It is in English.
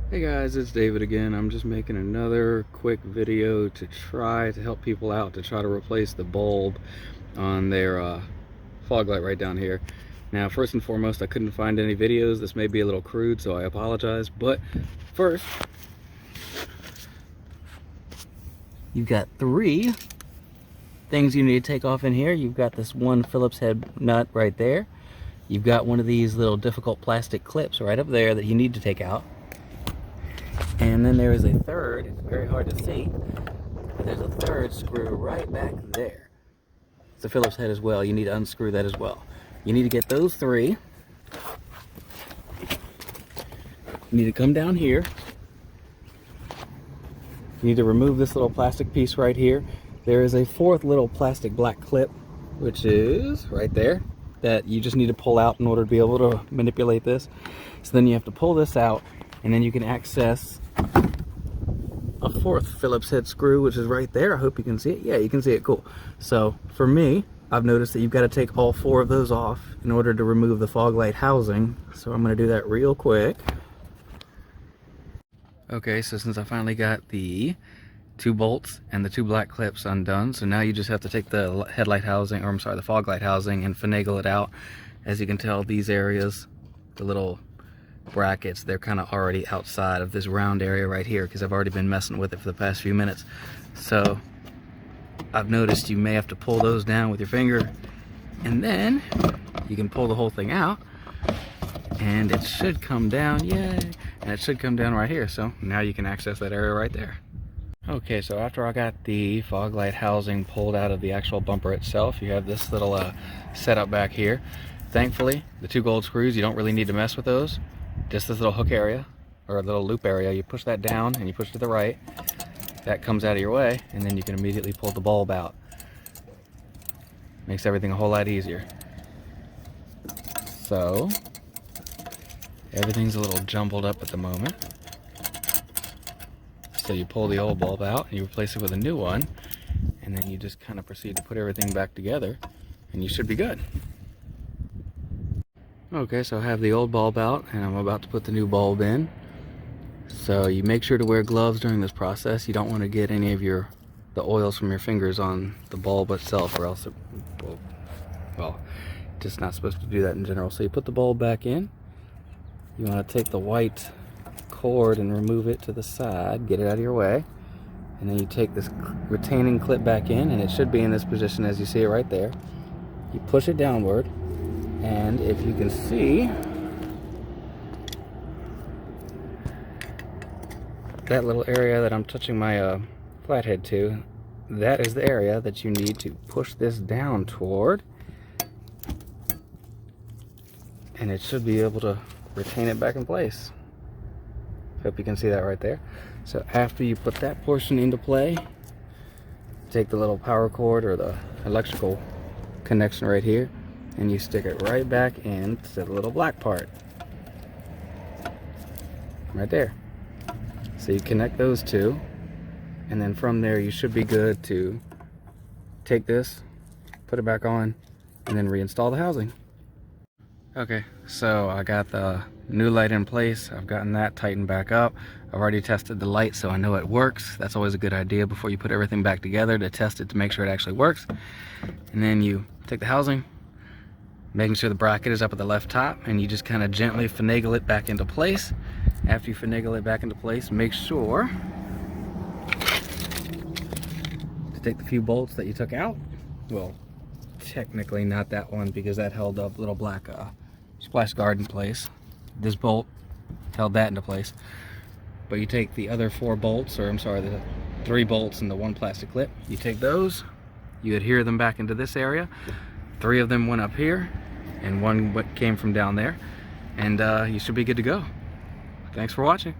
Hey guys, it's David again. I'm just making another quick video to try to help people out to try to replace the bulb on their fog light right down here. Now, first and foremost, I couldn't find any videos. This may be a little crude, so I apologize. But first, you've got three things you need to take off in here. You've got this one Phillips head nut right there. You've got one of these little difficult plastic clips right up there that you need to take out. And then there is a third, it's very hard to see, but there's a third screw right back there. It's a Phillips head as well. You need to unscrew that as well. You need to get those three. You need to come down here. You need to remove this little plastic piece right here. There is a fourth little plastic black clip, which is right there, that you just need to pull out in order to be able to manipulate this. So then you have to pull this out, and then you can access a fourth Phillips head screw, which is right there. I hope you can see it. Yeah, you can see it. Cool. So for me, I've noticed that you've got to take all four of those off in order to remove the fog light housing. So I'm going to do that real quick. Okay, so since I finally got the two bolts and the two black clips undone, so now you just have to take the headlight housing, or I'm sorry, the fog light housing, and finagle it out. As you can tell, these areas, the little brackets, they're kind of already outside of this round area right here because I've already been messing with it for the past few minutes. So I've noticed you may have to pull those down with your finger, and then you can pull the whole thing out and it should come down. Yay! And it should come down right here. So now you can access that area right there. Okay, so after I got the fog light housing pulled out of the actual bumper itself, you have this little setup back here. Thankfully, the two gold screws, you don't really need to mess with those. Just this little hook area, or a little loop area, you push that down and you push to the right. That comes out of your way, and then you can immediately pull the bulb out. Makes everything a whole lot easier. So, everything's a little jumbled up at the moment. So you pull the old bulb out and you replace it with a new one, and then you just kind of proceed to put everything back together, and you should be good. Okay, so I have the old bulb out and I'm about to put the new bulb in. So you make sure to wear gloves during this process. You don't want to get any of the oils from your fingers on the bulb itself, or else it will, well, just not supposed to do that in general. So you put the bulb back in. You want to take the white cord and remove it to the side, get it out of your way. And then you take this retaining clip back in, and it should be in this position as you see it right there. You push it downward. And if you can see, that little area that I'm touching my flathead to, that is the area that you need to push this down toward. And it should be able to retain it back in place. Hope you can see that right there. So after you put that portion into play, take the little power cord or the electrical connection right here, and you stick it right back into the little black part right there. So you connect those two, and then from there you should be good to take this, put it back on, and then reinstall the housing. Okay, so I got the new light in place. I've gotten that tightened back up. I've already tested the light, so I know it works. That's always a good idea before you put everything back together, to test it to make sure it actually works. And then you take the housing, making sure the bracket is up at the left top, and you just kind of gently finagle it back into place. After you finagle it back into place, make sure to take the few bolts that you took out. Well, technically not that one, because that held up little black splash guard in place. This bolt held that into place. But you take the other four bolts, or I'm sorry, the three bolts and the one plastic clip. You take those, you adhere them back into this area. Three of them went up here, and one came from down there, and you should be good to go. Thanks for watching.